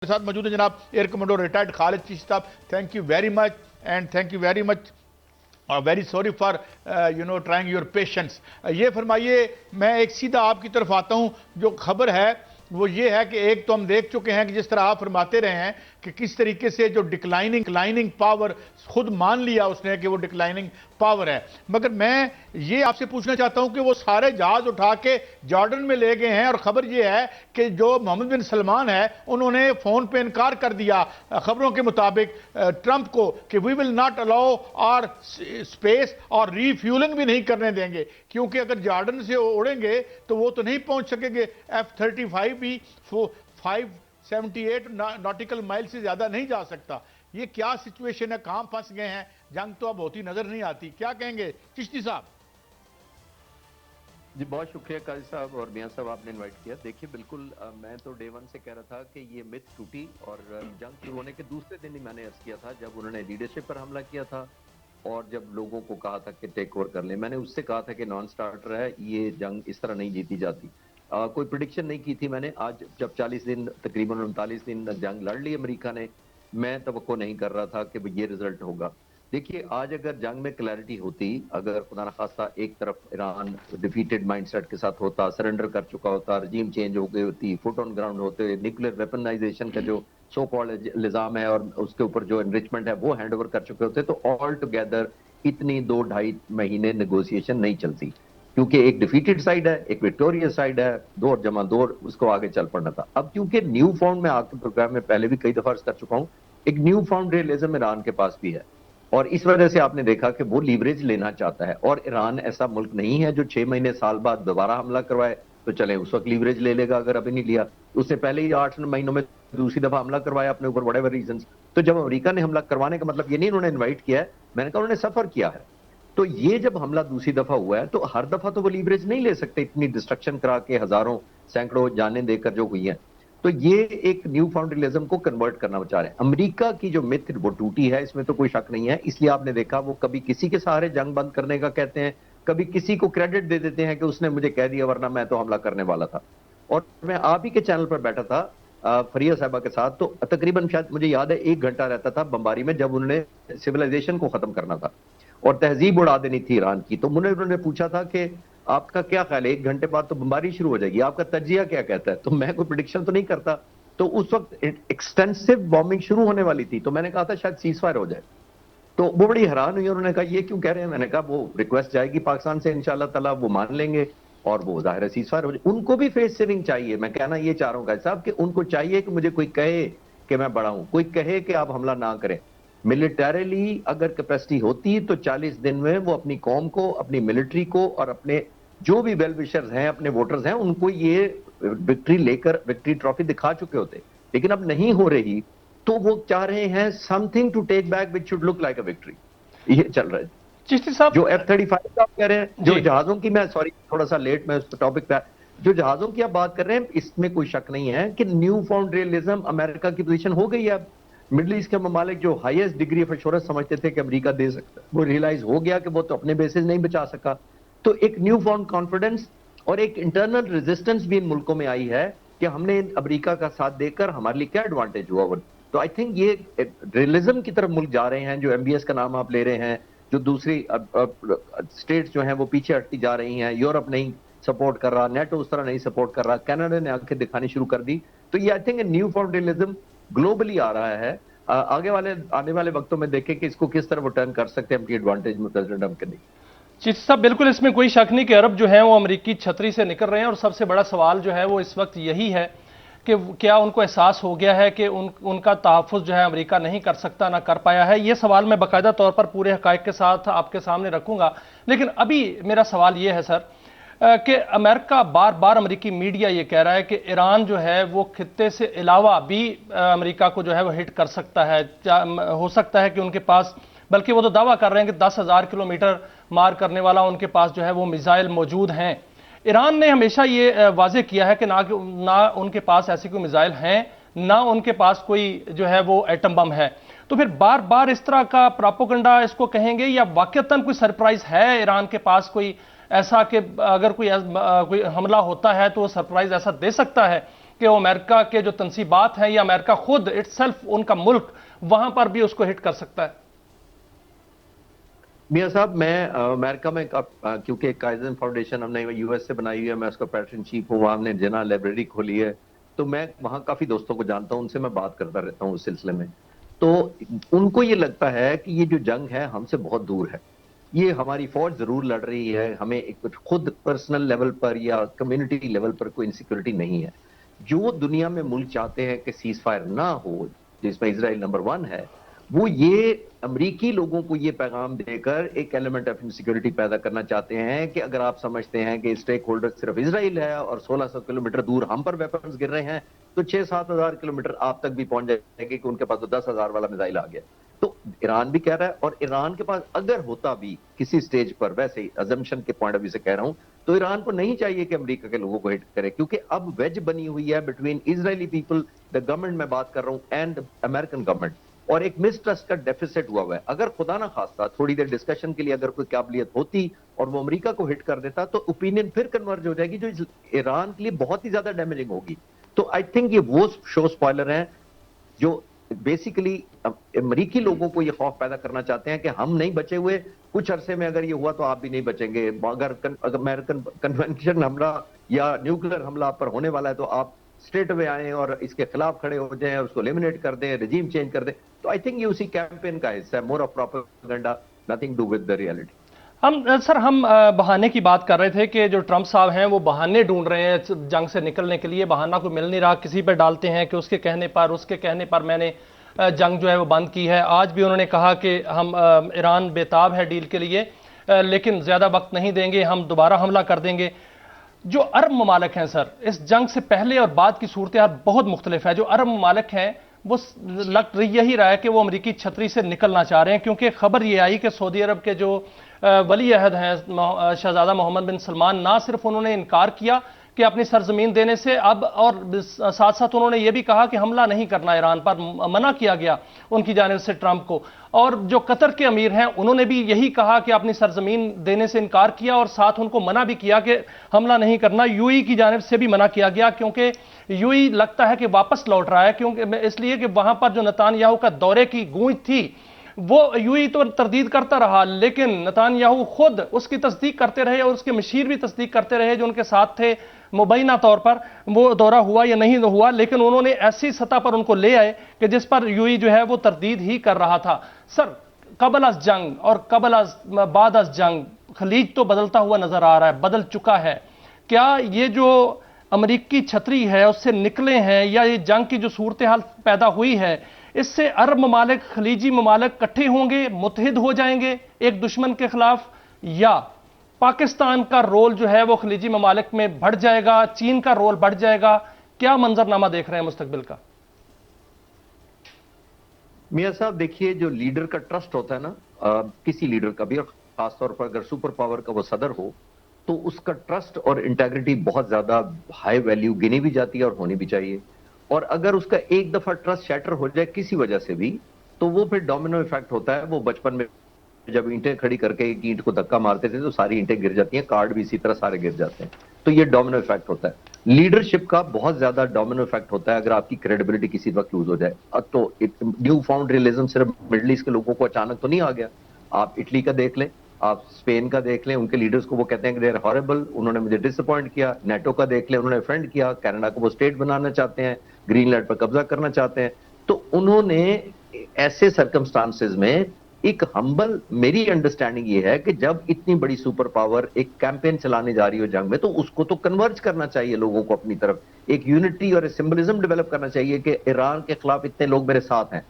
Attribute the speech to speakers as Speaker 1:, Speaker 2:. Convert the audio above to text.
Speaker 1: साथ मौजूद है जनाब air commander retired Khalid Chishti साहब। Thank you very much and thank you very much very sorry for trying your patience. ये फरमाइए, मैं एक सीधा आपकी तरफ आता हूं। जो खबर है वो ये है कि एक तो हम देख चुके हैं कि जिस तरह आप फरमाते रहे हैं कि किस तरीके से जो डिक्लाइनिंग पावर खुद मान लिया उसने कि वो डिक्लाइनिंग पावर है, मगर मैं ये आपसे पूछना चाहता हूं कि वो सारे जहाज उठा के जॉर्डन में ले गए हैं और खबर ये है कि जो मोहम्मद बिन सलमान है उन्होंने फोन पे इनकार कर दिया खबरों के मुताबिक ट्रंप को कि वी विल नॉट अलाउ और स्पेस और रीफ्यूलिंग भी नहीं करने देंगे, क्योंकि अगर जॉर्डन से उड़ेंगे तो वो तो नहीं पहुंच सकेंगे। F-35 भी 578 नॉटिकल माइल से ज्यादा नहीं जा सकता। ये क्या सिचुएशन है, कहां फंस गए हैं? जंग तो अब होती नजर नहीं आती। क्या कहेंगे चिश्ती साहब?
Speaker 2: जी बहुत शुक्रिया काजी साहब और मियां साहब, आपने इनवाइट किया। देखिए बिल्कुल मैं तो डे वन से कह रहा था कि ये मिथ टूटी और जंग शुरू होने के दूसरे दिन ही मैंने अर्ज किया था, जब उन्होंने लीडरशिप पर हमला किया था और जब लोगों को कहा था कि टेक ओवर कर लें। मैंने उससे कहा था कि नॉन स्टार्टर है, ये जंग इस तरह नहीं जीती जाती। कोई प्रिडिक्शन नहीं की थी मैंने। आज जब 40 दिन तकरीबन 39 दिन जंग लड़ ली अमेरिका ने, मैं तवक्को नहीं कर रहा था कि ये रिजल्ट होगा। देखिए आज अगर जंग में क्लैरिटी होती, अगर खुदा न खास्ता एक तरफ ईरान डिफीटेड माइंडसेट के साथ होता, सरेंडर कर चुका होता, रजीम चेंज हो गई होती, फुट ऑन ग्राउंड होते, न्यूक्लियर वेपनाइजेशन का जो सो कॉल्ड इल्जाम है और उसके ऊपर जो एनरिचमेंट है वो हैंड ओवर कर चुके होते, तो ऑल टुगेदर इतनी 2-2.5 महीने नेगोशिएशन नहीं चलती, क्योंकि एक डिफीटेड साइड है, एक विक्टोरियस साइड है, 2 और उसको आगे चल पड़ना था। अब क्योंकि न्यू फाउंड, में आपके प्रोग्राम में पहले भी कई दफा अर्ज कर चुका हूं, एक न्यू फाउंड रियलिज्म ईरान के पास भी है और इस वजह से आपने देखा कि वो लीवरेज लेना चाहता है। और ईरान ऐसा मुल्क नहीं है जो 6 महीने साल बाद दोबारा हमला करवाए तो चले उस वक्त लीवरेज ले लेगा। अगर अभी नहीं लिया, उसने पहले ही 8 महीनों में दूसरी दफा हमला करवाया अपने ऊपर, व्हाटएवर रीजंस। तो जब अमेरिका ने हमला करवाने का मतलब ये नहीं उन्होंने इन्वाइट किया है, मैंने कहा उन्होंने सफर किया है। तो ये जब हमला दूसरी दफा हुआ है तो हर दफा तो वो लीवरेज नहीं ले सकते, इतनी डिस्ट्रक्शन करा के हजारों सैकड़ों जानें देकर जो हुई हैं। तो ये एक न्यू फाउंडलिज्म को कन्वर्ट करना चाह रहे हैं। अमेरिका की जो मिथ वो टूटी है, इसमें तो कोई शक नहीं है। इसलिए आपने देखा वो कभी किसी के सहारे जंग बंद करने का कहते हैं, कभी किसी को क्रेडिट दे देते हैं कि उसने मुझे कह दिया वरना मैं तो हमला करने वाला था। और मैं आप ही के चैनल पर बैठा था फरिया साहबा के साथ, तो तकरीबन शायद मुझे याद है 1 घंटा रहता था बमबारी में, जब उन्होंने सिविलाइजेशन को खत्म करना था और तहजीब उड़ा देनी थी ईरान की। तो उन्होंने पूछा था कि आपका क्या ख्याल है, 1 घंटे बाद तो बमबारी शुरू हो जाएगी, आपका तजिया क्या कहता है? तो मैं कोई प्रिडिक्शन तो नहीं करता। तो उस वक्त एक्सटेंसिव बॉम्बिंग शुरू होने वाली थी, तो मैंने कहा था शायद सीज फायर हो जाए। तो वो बड़ी हैरान हुई, उन्होंने कहा ये क्यों कह रहे हैं? मैंने कहा वो रिक्वेस्ट जाएगी पाकिस्तान से, इंशाल्लाह ताला वो मान लेंगे और वो जाहिर है सीज फायर हो जाए। उनको भी फेस सेविंग चाहिए। मैं कहना ये चाह रहा हूँ साहब कि उनको चाहिए कि मुझे कोई कहे कि मैं बड़ा हूं, कोई कहे कि आप हमला ना करें। मिलिटरीली अगर कैपेसिटी होती तो 40 दिन में वो अपनी कौम को, अपनी मिलिट्री को और अपने जो भी वेल विशर्स हैं, अपने वोटर्स हैं, उनको ये विक्ट्री लेकर विक्ट्री ट्रॉफी दिखा चुके होते। लेकिन अब नहीं हो रही, तो वो चाह रहे हैं something to take back which should look like a victory. ये चल रहा है
Speaker 1: चिश्ती साहब।
Speaker 2: जो F-35 का आप कह रहे हैं, जो जहाजों की, मैं सॉरी थोड़ा सा लेट में उस टॉपिक पे, जो जहाजों की आप बात कर रहे हैं, इसमें कोई शक नहीं है कि न्यू फाउंड रियलिज्म अमेरिका की पोजीशन हो गई है। अब मिडल ईस्ट के ममालिक जो हाईएस्ट डिग्री ऑफ एश्योरेंस समझते थे कि अमेरिका दे सकता है, वो रियलाइज हो गया कि वो तो अपने बेसिस नहीं बचा सका। तो एक न्यू फाउंड कॉन्फिडेंस और एक इंटरनल रेजिस्टेंस भी इन मुल्कों में आई है कि हमने अमेरिका का साथ देकर हमारे लिए क्या एडवांटेज हुआ। तो आई थिंक ये रियलिज्म की तरफ मुल्क जा रहे हैं। जो MBS का नाम आप ले रहे हैं, जो दूसरी स्टेट्स जो हैं वो पीछे हटती जा रही हैं, यूरोप नहीं सपोर्ट कर रहा, नेटो उस तरह नहीं सपोर्ट कर रहा, कनाडा ने आंखें दिखानी शुरू कर दी। तो ये I think new found realism globally आ रहा है। आने वाले वक्तों में देखें कि इसको किस तरह वो टर्न कर सकते हैं अपनी एडवांटेज में प्रेसिडेंट ट्रंप के लिए।
Speaker 3: चिश्ती साहब बिल्कुल इसमें कोई शक नहीं कि अरब जो है वो अमेरिकी छतरी से निकल रहे हैं और सबसे बड़ा सवाल जो है वो इस वक्त यही है कि क्या उनको एहसास हो गया है कि उनका तहफ़्फ़ुज़ जो है अमेरिका नहीं कर सकता, ना कर पाया है। ये सवाल मैं बाकायदा तौर पर पूरे हक़ाइक़ के साथ आपके सामने रखूंगा। लेकिन अभी मेरा सवाल ये है सर कि अमेरिका बार बार, अमेरिकी मीडिया ये कह रहा है कि ईरान जो है वो खित्ते से अलावा भी अमेरिका को जो है वो हिट कर सकता है। हो सकता है कि उनके पास, बल्कि वो तो दावा कर रहे हैं कि 10,000 किलोमीटर मार करने वाला उनके पास जो है वो मिसाइल मौजूद हैं। ईरान ने हमेशा ये वाजे किया है कि ना उनके पास ऐसी कोई मिसाइल हैं, ना उनके पास कोई जो है वो एटम बम है। तो फिर बार बार इस तरह का प्रोपेगेंडा इसको कहेंगे, या वाकईतन कोई सरप्राइज है ईरान के पास कोई ऐसा कि अगर कोई हमला होता है तो वो सरप्राइज ऐसा दे सकता है کہ وہ अमेरिका के जो तनसीबात हैं या अमेरिका खुद इटसेल्फ उनका मुल्क वहां पर भी उसको हिट कर सकता है?
Speaker 2: मियां साहब, मैं अमेरिका में क्योंकि एक काइजन फाउंडेशन हमने यूएस से बनाई हुई है, मैं उसका पैटर्न चीफ हूँ, वहाँ हमने जना लाइब्रेरी खोली है, तो मैं वहाँ काफी दोस्तों को जानता हूँ, उनसे मैं बात करता रहता हूँ उस सिलसिले में। तो उनको ये लगता है कि ये जो जंग है हमसे बहुत दूर है, ये हमारी फौज जरूर लड़ रही है, हमें एक खुद पर्सनल लेवल पर या कम्युनिटी लेवल पर कोई इनसिक्योरिटी नहीं है। जो दुनिया में मुल्क चाहते हैं कि सीज फायर ना हो, जिसमें इजराइल नंबर 1 है, वो ये अमरीकी लोगों को ये पैगाम देकर एक एलिमेंट ऑफ इनसिक्योरिटी पैदा करना चाहते हैं कि अगर आप समझते हैं कि स्टेक होल्डर सिर्फ इजराइल है और 1600 किलोमीटर दूर हम पर वेपन्स गिर रहे हैं, तो 6-7 हजार किलोमीटर आप तक भी पहुंच जाएंगे कि उनके पास तो 10,000 वाला मिसाइल आ गया। तो ईरान भी कह रहा है, और ईरान के पास अगर होता भी किसी स्टेज पर, वैसे ही अजम्पशन के पॉइंट ऑफ व्यू से कह रहा हूं, तो ईरान को नहीं चाहिए कि अमेरिका के लोगों को हिट करे, क्योंकि अब वेज बनी हुई है between Israeli people, the government मैं बात कर रहा हूं, एंड अमेरिकन गवर्नमेंट, और एक मिसट्रस्ट का डेफिसिट हुआ है। अगर खुदा ना खास्ता थोड़ी देर डिस्कशन के लिए अगर कोई काबिलियत होती और वो अमेरिका को हिट कर देता, तो ओपिनियन फिर कन्वर्ज हो जाएगी, जो ईरान के लिए बहुत ही ज्यादा डैमेजिंग होगी। तो आई थिंक ये वो शो स्पॉइलर हैं जो बेसिकली अमेरिकी लोगों को ये खौफ पैदा करना चाहते हैं कि हम नहीं बचे हुए, कुछ अरसे में अगर ये हुआ तो आप भी नहीं बचेंगे। अगर अमेरिकन कन्वेंशन हमला या न्यूक्लियर हमला आप पर होने वाला है, तो आप स्ट्रेट अवे आए और इसके खिलाफ खड़े हो जाएं और उसको एलिमिनेट कर दें, रिजीम चेंज कर दें। तो आई थिंक ये उसी कैंपेन का हिस्सा है, more of propaganda, nothing to with the reality.
Speaker 3: हम बहाने की बात कर रहे थे कि जो ट्रंप साहब हैं वो बहाने ढूंढ रहे हैं जंग से निकलने के लिए, बहाना कोई मिल नहीं रहा, किसी पर डालते हैं कि उसके कहने पर मैंने जंग जो है वो बंद की है। आज भी उन्होंने कहा कि हम ईरान बेताब है डील के लिए, लेकिन ज्यादा वक्त नहीं देंगे, हम दोबारा हमला कर देंगे। जो अरब ममालिक हैं सर, इस जंग से पहले और बाद की सूरत हाल बहुत मुख्तलिफ है। जो अरब ममालिक हैं वो लग यही रहा है कि वो अमरीकी छतरी से निकलना चाह रहे हैं, क्योंकि खबर ये आई कि सऊदी अरब के जो वली अहद हैं शहजादा मोहम्मद बिन सलमान, ना सिर्फ उन्होंने इनकार किया कि अपनी सरजमीन देने से, अब और साथ साथ उन्होंने ये भी कहा कि हमला नहीं करना ईरान पर, मना किया गया उनकी जानिब से ट्रंप को। और जो कतर के अमीर हैं उन्होंने भी यही कहा कि अपनी सरजमीन देने से इनकार किया, और साथ उनको मना भी किया कि हमला नहीं करना। यूएई की जानिब से भी मना किया गया, क्योंकि यूएई लगता है कि वापस लौट रहा है, क्योंकि इसलिए कि वहां पर जो नेतान्याहू का दौरे की गूंज थी वो यूएई तो तरदीद करता रहा, लेकिन नेतान्याहू खुद उसकी तस्दीक करते रहे और उसके मशीर भी तस्दीक करते रहे जो उनके साथ थे, मुबैना तौर पर वो दौरा हुआ या नहीं हुआ, लेकिन उन्होंने ऐसी सतह पर उनको ले आए कि जिस पर यूएई जो है वो तरदीद ही कर रहा था। सर, कबल अज जंग और कबल अज बाद अज जंग खलीज तो बदलता हुआ नजर आ रहा है, बदल चुका है। क्या ये जो अमरीकी छतरी है उससे निकले हैं, या ये जंग की जो सूरत हाल पैदा हुई है इससे अरब ममालिक, खलीजी ममालिक इकट्ठे होंगे, मुत्तहिद हो जाएंगे एक दुश्मन के खिलाफ, या पाकिस्तान का रोल जो है वो खलीजी ममालिक में बढ़ जाएगा, चीन का रोल बढ़ जाएगा? क्या मंजरनामा देख रहे हैं मुस्तकबिल का?
Speaker 2: मियां साहब देखिए, जो लीडर का ट्रस्ट होता है ना, किसी लीडर का भी, और खासतौर पर अगर सुपर पावर का वो सदर हो, तो उसका ट्रस्ट और इंटेग्रिटी बहुत ज्यादा हाई वैल्यू गिनी भी जाती है और होनी भी चाहिए। और अगर उसका एक दफा ट्रस्ट शैटर हो जाए किसी वजह से भी, तो वो फिर डोमिनो इफेक्ट होता है। वो बचपन में जब ईंटें खड़ी करके एक ईंट को धक्का मारते थे तो सारी ईंटें गिर जाती हैं, कार्ड भी इसी तरह सारे गिर जाते हैं। तो ये डोमिनो इफेक्ट होता है। लीडरशिप का बहुत ज्यादा डोमिनो इफेक्ट होता है। अगर आपकी क्रेडिबिलिटी किसी वक्त लूज हो जाए, तो न्यू फाउंड रियलिज्म सिर्फ मिडिल ईस्ट के लोगों को अचानक तो नहीं आ गया। आप इटली का देख लें, आप स्पेन का देख लें, उनके लीडर्स को वो कहते हैं कि दे आर हॉरेबल, उन्होंने मुझे डिसअपॉइंट किया। नेटो का देख लें, उन्होंने फ्रेंड किया। कनाडा को वो स्टेट बनाना चाहते हैं, ग्रीनलैंड पर कब्जा करना चाहते हैं। तो उन्होंने ऐसे सर्कमस्टांसेस में एक हम्बल, मेरी अंडरस्टैंडिंग ये है कि जब इतनी बड़ी सुपर पावर एक कैंपेन चलाने जा रही हो जंग में, तो उसको तो कन्वर्ज करना चाहिए लोगों को अपनी तरफ, एक यूनिटी और सिंबलिज्म डेवलप करना चाहिए कि ईरान के खिलाफ इतने लोग मेरे साथ हैं।